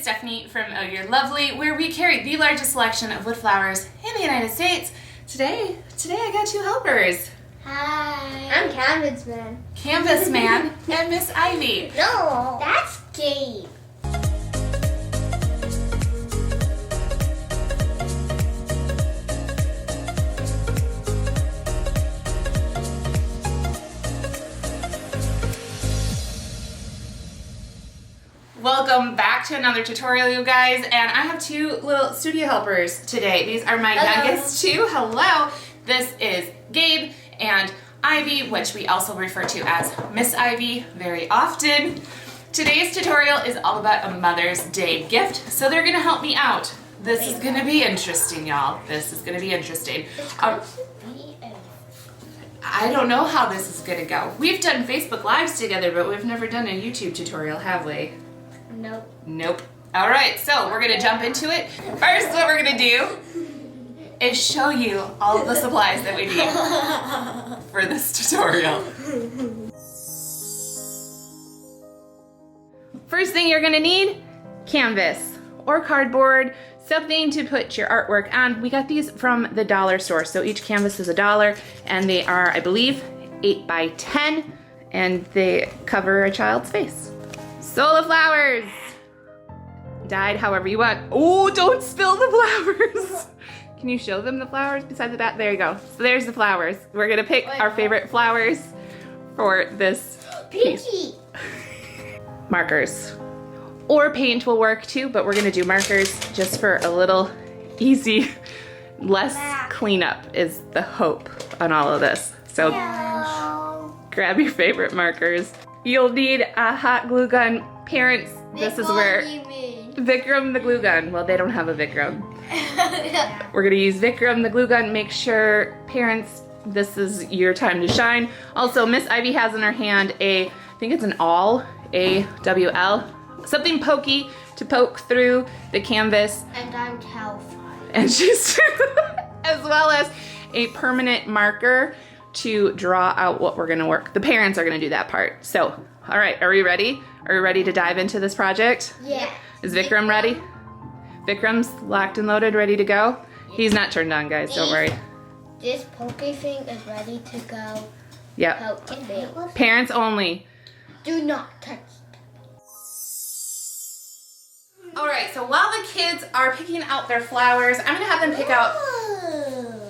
Stephanie from Oh You're Lovely, where we carry the largest selection of wood flowers in the United States. Today I got two helpers. Hi. I'm Canvas Man. Canvas Man and Miss Ivy. No, that's Gabe. Welcome back to another tutorial, you guys, and I have two little studio helpers today. These are my youngest two. Hello. This is Gabe and Ivy, which we also refer to as Miss Ivy very often. Today's tutorial is all about a Mother's Day gift, so they're gonna help me out. This is gonna be interesting, y'all. This is gonna be interesting. I don't know how this is gonna go. We've done Facebook Lives together, but we've never done a YouTube tutorial, have we? Nope. Nope. All right, so we're gonna jump into it. First, what we're gonna do is show you all of the supplies that we need for this tutorial. First thing you're gonna need, canvas or cardboard, something to put your artwork on. We got these from the dollar store, so each canvas is $1, and they are, I believe, 8 by 10, and they cover a child's face. Sola flowers, dyed however you want. Oh, don't spill the flowers. Can you show them the flowers besides that? There you go. So there's the flowers. We're gonna pick our favorite flowers for this piece. Markers. Or paint will work too, but we're gonna do markers just for a little easy, less cleanup is the hope on all of this. So grab your favorite markers. You'll need a hot glue gun. Parents, this is where Vikram the glue gun. Well, they don't have a Vikram. We're gonna use Vikram the glue gun. Make sure, parents, this is your time to shine. Also, Miss Ivy has in her hand I think it's an awl, A-W-L, something pokey to poke through the canvas. And I'm terrified. And she's, as well as a permanent marker to draw out what we're gonna work. The parents are gonna do that part. So, all right, are we ready? Are we ready to dive into this project? Yeah. Is Vikram ready? Vikram's locked and loaded, ready to go? Yeah. He's not turned on, guys, don't worry. This pokey thing is ready to go. Yep. Parents only. Do not touch. All right, so while the kids are picking out their flowers, I'm gonna have them pick out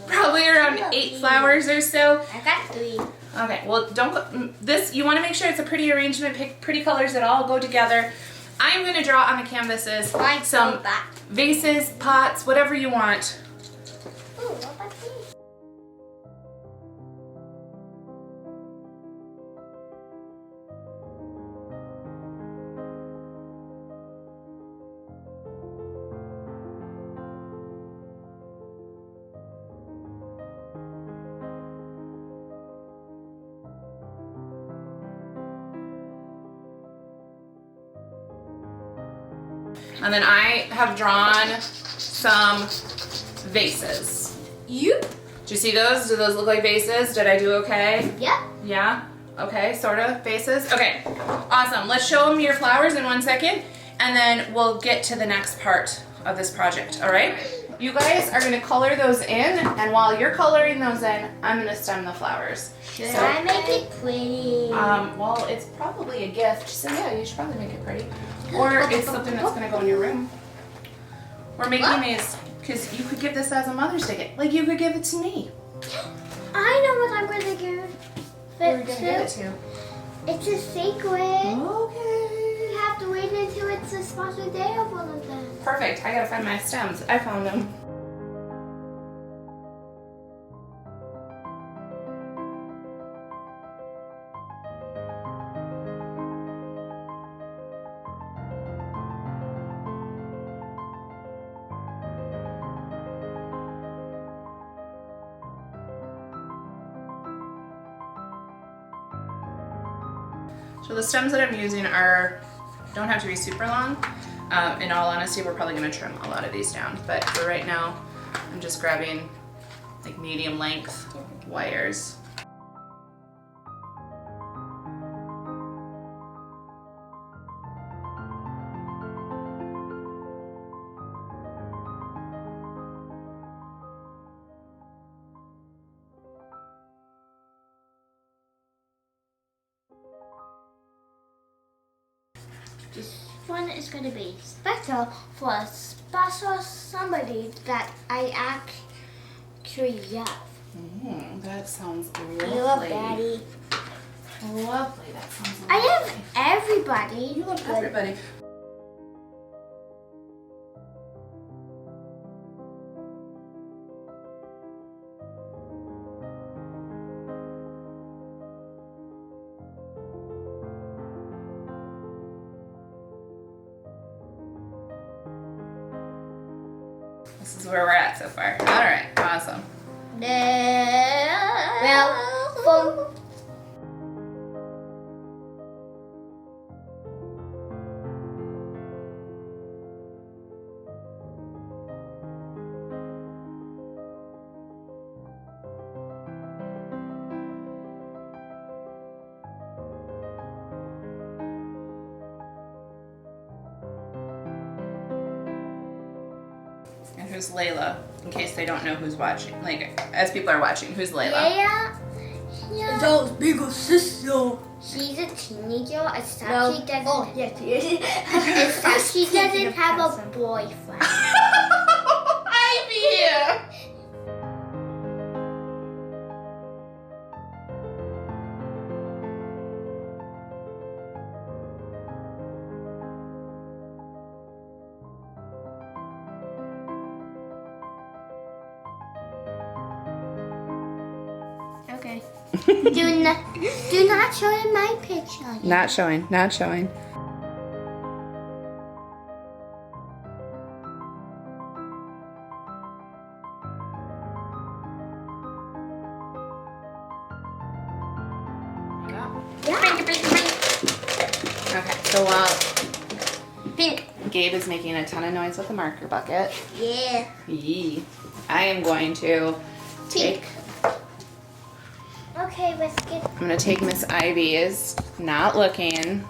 probably around 8 flowers or so. I got 3. Okay, well, don't go, this, you want to make sure it's a pretty arrangement, pick pretty colors that all go together. I'm going to draw on the canvases some vases, pots, whatever you want. Ooh, what about these? And then I have drawn some vases. Do you see those? Do those look like vases? Did I do okay? Yep. Yeah? Okay, sort of vases. Okay, awesome. Let's show them your flowers in 1 second, and then we'll get to the next part of this project, all right? You guys are gonna color those in, and while you're coloring those in, I'm gonna stem the flowers. Should I make it pretty? Well, it's probably a gift, so yeah, you should probably make it pretty. Or it's something that's gonna go in your room. We're making these because you could give this as a Mother's Day gift. Like you could give it to me. I know what I'm gonna give it Who are you gonna give it to? It's a secret. Okay. You have to wait until it's a special day of one of them. Perfect. I gotta find my stems. I found them. So the stems that I'm using don't have to be super long. In all honesty, we're probably gonna trim a lot of these down, but for right now, I'm just grabbing like medium length wires. This one is gonna be special for a special somebody that I actually love. That sounds You love lovely. Daddy. Lovely. That sounds lovely. I love everybody. You love everybody. This is where we're at so far. All right, awesome. Well, And who's Layla? In case they don't know who's watching. Like, as people are watching, who's Layla? yeah. Those big sister. She's a teenager. It's that No. she doesn't. Oh, yes, she is. It's that she doesn't have a boyfriend. Ivy! Okay. do not show in my picture. Not showing, not showing. Yeah. Okay, so while Gabe is making a ton of noise with the marker bucket, Yeah. I am going to take, Okay, let's get I'm gonna take Miss Ivy's, not looking,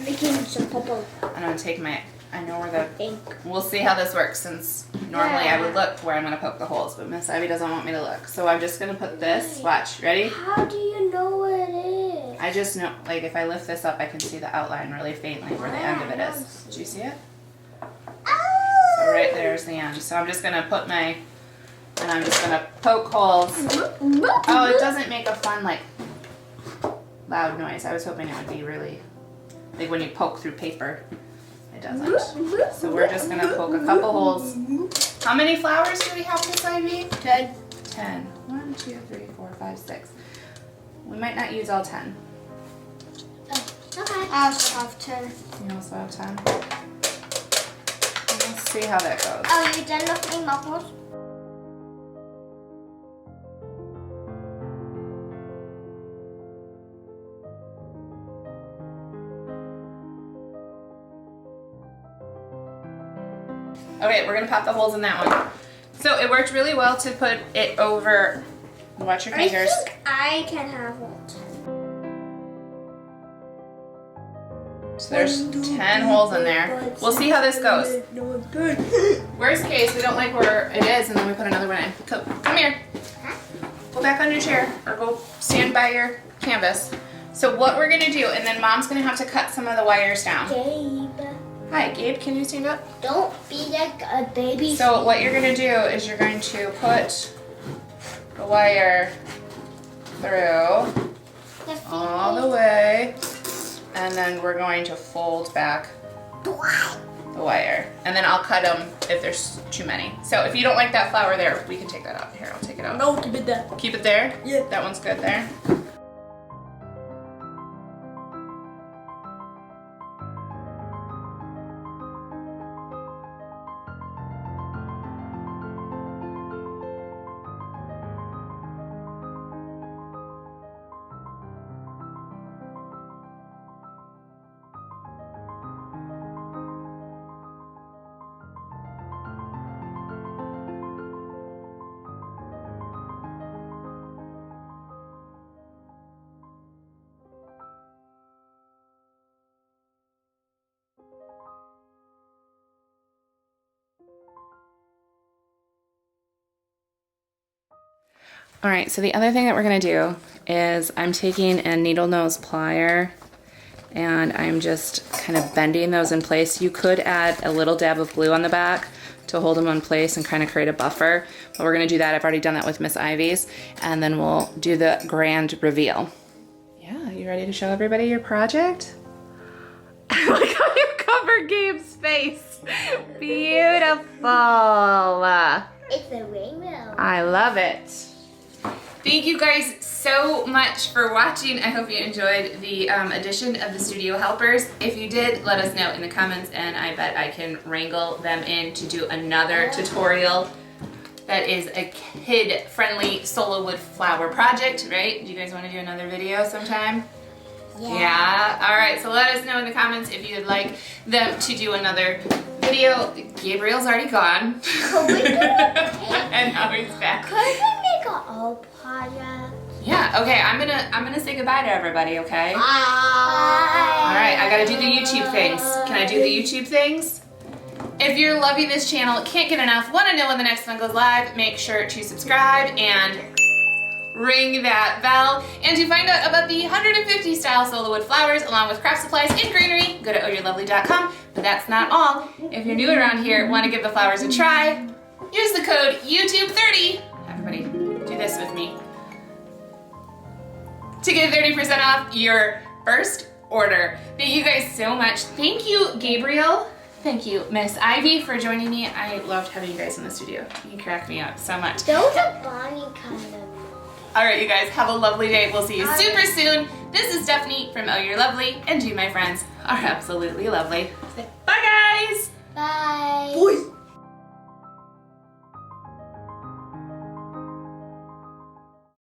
making some purple and I'm gonna take my, I know where the, ink. we'll see how this works since normally I would look where I'm gonna poke the holes, but Miss Ivy doesn't want me to look. So I'm just gonna put this, watch, ready? How do you know what it is? I just know, like if I lift this up, I can see the outline really faintly where the end of it is. Did you see it? So right there's the end. So I'm just gonna put my, and I'm just gonna poke holes. Oh, it doesn't make a fun like loud noise. I was hoping it would be really, like when you poke through paper. It doesn't. So we're just gonna poke a couple holes. How many flowers do we have, Miss Ivy? 10. 10. 1, 2, 3, 4, 5, 6. We might not use all 10. Okay. I also have 10. You also have 10. Let's see how that goes. Oh, you done with my marbles? Okay, we're gonna pop the holes in that one. So it worked really well to put it over, watch your fingers. I think I can have all 10. So there's 10 holes in there. We'll see how this goes. Worst case, we don't like where it is and then we put another one in. Come here. Go back on your chair or go stand by your canvas. So what we're gonna do, and then Mom's gonna have to cut some of the wires down. Gabe, Hi, Gabe, can you stand up? don't be like a baby. So what you're gonna do is you're going to put the wire through all the way, and then we're going to fold back the wire, and then I'll cut them if there's too many. So if you don't like that flower there, we can take that out. Here, I'll take it out. No, keep it there. Keep it there? Yeah. That one's good there. All right, so the other thing that we're gonna do is I'm taking a needle nose plier And I'm just kind of bending those in place. You could add a little dab of glue on the back to hold them in place and kind of create a buffer. But we're gonna do that. I've already done that with Miss Ivy's. And then we'll do the grand reveal. Yeah, you ready to show everybody your project? Look how you cover Gabe's face. Beautiful. It's a rainbow. I love it. Thank you guys so much for watching. I hope you enjoyed the addition of the studio helpers. If you did, let us know in the comments, and I bet I can wrangle them in to do another tutorial that is a kid-friendly Sola wood flower project, right? Do you guys want to do another video sometime? Yeah. All right, so let us know in the comments if you'd like them to do another video. Gabriel's already gone. And now he's back. Could we make an old project? Yeah, okay, I'm gonna say goodbye to everybody, okay? Bye. All right, I gotta do the YouTube things. Can I do the YouTube things? If you're loving this channel, can't get enough, wanna know when the next one goes live, make sure to subscribe and ring that bell. And to find out about the 150 style Sola wood flowers along with craft supplies and greenery, go to ohyourlovely.com. But that's not all. If you're new around here, wanna give the flowers a try, use the code YouTube30. Everybody, do this with me. To get 30% off your first order. Thank you guys so much. Thank you, Gabriel. Thank you, Miss Ivy, for joining me. I loved having you guys in the studio. You crack me up so much. Those are Bonnie kind of. All right, you guys, have a lovely day. We'll see you super soon. This is Stephanie from Oh You're Lovely, and you, my friends, are absolutely lovely. Say bye.